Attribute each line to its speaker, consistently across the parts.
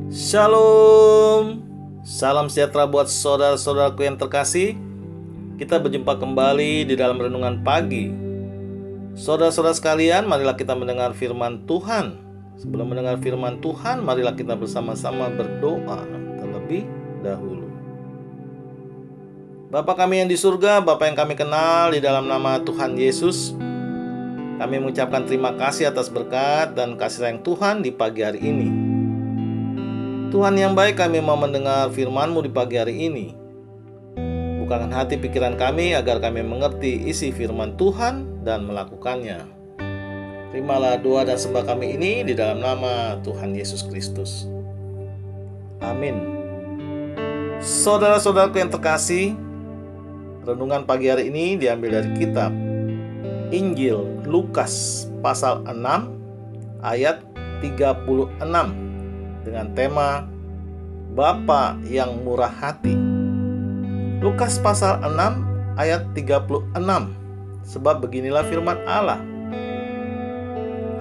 Speaker 1: Shalom, salam sejahtera buat saudara-saudaraku yang terkasih. Kita berjumpa kembali di dalam renungan pagi. Saudara-saudara sekalian, marilah kita mendengar firman Tuhan. Sebelum mendengar firman Tuhan, marilah kita bersama-sama berdoa terlebih dahulu. Bapa kami yang di surga, Bapa yang kami kenal, di dalam nama Tuhan Yesus, kami mengucapkan terima kasih atas berkat dan kasih sayang Tuhan di pagi hari ini. Tuhan yang baik, kami mau mendengar firman-Mu di pagi hari ini. Bukakan hati pikiran kami agar kami mengerti isi firman Tuhan dan melakukannya. Terimalah doa dan sembah kami ini di dalam nama Tuhan Yesus Kristus. Amin. Saudara-saudaraku yang terkasih, renungan pagi hari ini diambil dari kitab Injil Lukas pasal 6 ayat 36 dengan tema Bapa yang murah hati. Lukas pasal 6 ayat 36. Sebab beginilah firman Allah.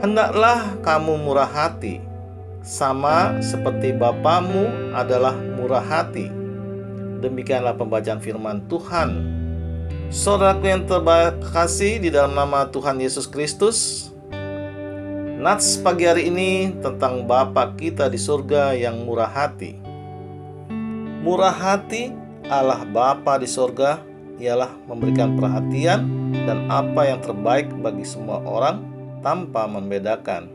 Speaker 1: Hendaklah kamu murah hati, sama seperti Bapamu adalah murah hati. Demikianlah pembacaan firman Tuhan. Saudaraku yang terkasih di dalam nama Tuhan Yesus Kristus, Nats pagi hari ini tentang Bapa kita di surga yang murah hati. Murah hati Allah Bapa di surga ialah memberikan perhatian dan apa yang terbaik bagi semua orang tanpa membedakan.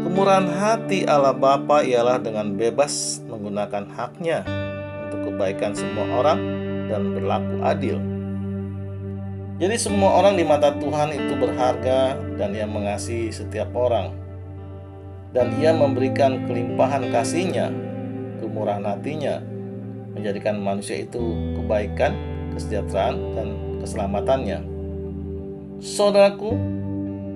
Speaker 1: Kemurahan hati Allah Bapa ialah dengan bebas menggunakan haknya untuk kebaikan semua orang dan berlaku adil. Jadi semua orang di mata Tuhan itu berharga dan Ia mengasihi setiap orang. Dan Ia memberikan kelimpahan kasih-Nya, kemurahan hati-Nya, menjadikan manusia itu kebaikan, kesejahteraan, dan keselamatannya. Saudaraku,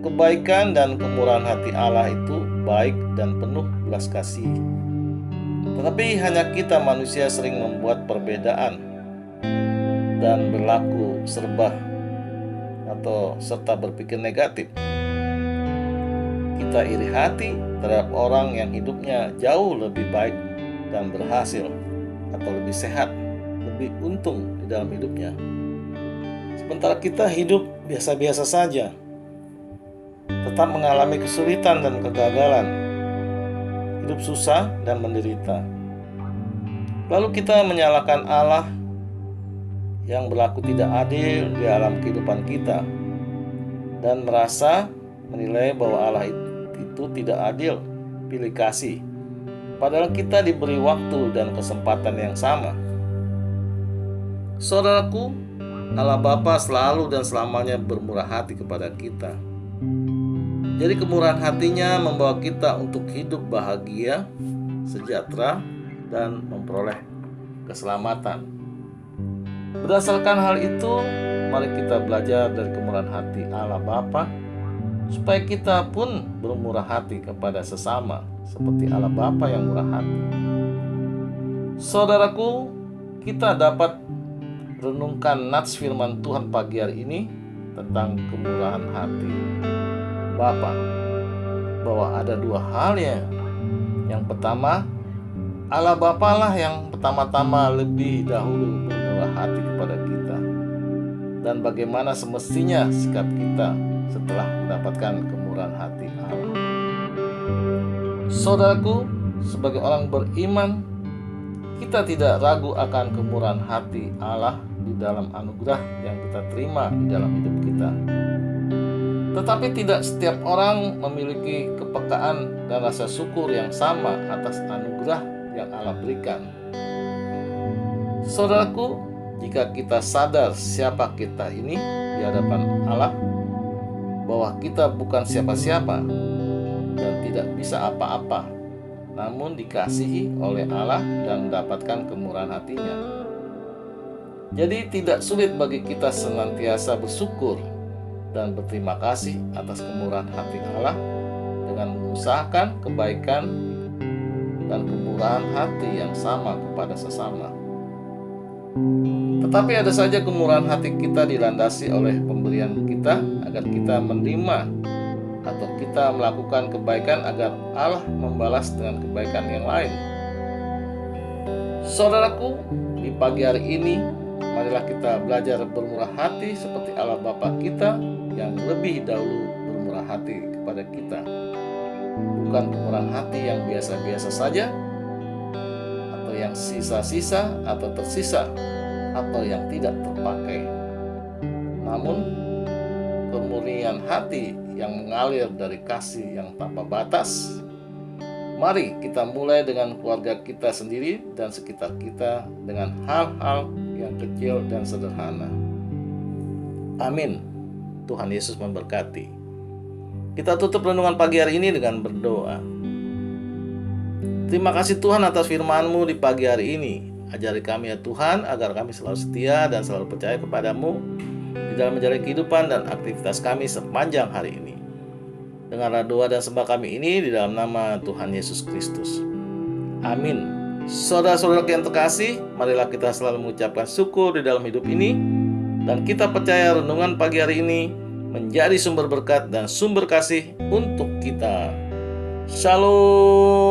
Speaker 1: kebaikan dan kemurahan hati Allah itu baik dan penuh belas kasih. Tetapi hanya kita manusia sering membuat perbedaan dan berlaku serta berpikir negatif. Kita iri hati terhadap orang yang hidupnya jauh lebih baik dan berhasil, atau lebih sehat, lebih untung di dalam hidupnya. Sementara kita hidup biasa-biasa saja, tetap mengalami kesulitan dan kegagalan, hidup susah dan menderita. Lalu kita menyalahkan Allah yang berlaku tidak adil di dalam kehidupan kita dan merasa menilai bahwa Allah itu tidak adil, pilih kasih, padahal kita diberi waktu dan kesempatan yang sama. Saudaraku, Allah Bapa selalu dan selamanya bermurah hati kepada kita. Jadi kemurahan hati-Nya membawa kita untuk hidup bahagia, sejahtera, dan memperoleh keselamatan. Berdasarkan hal itu, mari kita belajar dari kemurahan hati Allah Bapa, supaya kita pun bermurah hati kepada sesama, seperti Allah Bapa yang murah hati. Saudaraku, kita dapat renungkan nats firman Tuhan pagi hari ini tentang kemurahan hati Bapa, bahwa ada dua hal ya. Yang pertama, Allah Bapa lah yang pertama-tama lebih dahulu bermurah hati kepada kita, dan bagaimana semestinya sikap kita setelah mendapatkan kemurahan hati Allah. Saudaraku, sebagai orang beriman, kita tidak ragu akan kemurahan hati Allah di dalam anugerah yang kita terima di dalam hidup kita. Tetapi tidak setiap orang memiliki kepekaan dan rasa syukur yang sama atas anugerah yang Allah berikan. Saudaraku, jika kita sadar siapa kita ini di hadapan Allah, bahwa kita bukan siapa-siapa dan tidak bisa apa-apa, namun dikasihi oleh Allah dan mendapatkan kemurahan hati-Nya. Jadi tidak sulit bagi kita senantiasa bersyukur dan berterima kasih atas kemurahan hati Allah dengan mengusahakan kebaikan dan kemurahan hati yang sama kepada sesama. Tetapi ada saja kemurahan hati kita dilandasi oleh pemberian kita agar kita menerima atau kita melakukan kebaikan agar Allah membalas dengan kebaikan yang lain. Saudaraku, di pagi hari ini marilah kita belajar bermurah hati seperti Allah Bapa kita yang lebih dahulu bermurah hati kepada kita. Bukan bermurah hati yang biasa-biasa saja, atau yang sisa-sisa atau tersisa, atau yang tidak terpakai. Namun kemurnian hati yang mengalir dari kasih yang tanpa batas. Mari kita mulai dengan keluarga kita sendiri dan sekitar kita dengan hal-hal yang kecil dan sederhana. Amin. Tuhan Yesus memberkati. Kita tutup renungan pagi hari ini dengan berdoa. Terima kasih Tuhan atas firman-Mu di pagi hari ini. Ajari kami ya Tuhan agar kami selalu setia dan selalu percaya kepadamu di dalam menjalani kehidupan dan aktivitas kami sepanjang hari ini. Dengarlah doa dan sembah kami ini di dalam nama Tuhan Yesus Kristus. Amin. Saudara-saudara yang terkasih, marilah kita selalu mengucapkan syukur di dalam hidup ini, dan kita percaya renungan pagi hari ini menjadi sumber berkat dan sumber kasih untuk kita. Shalom.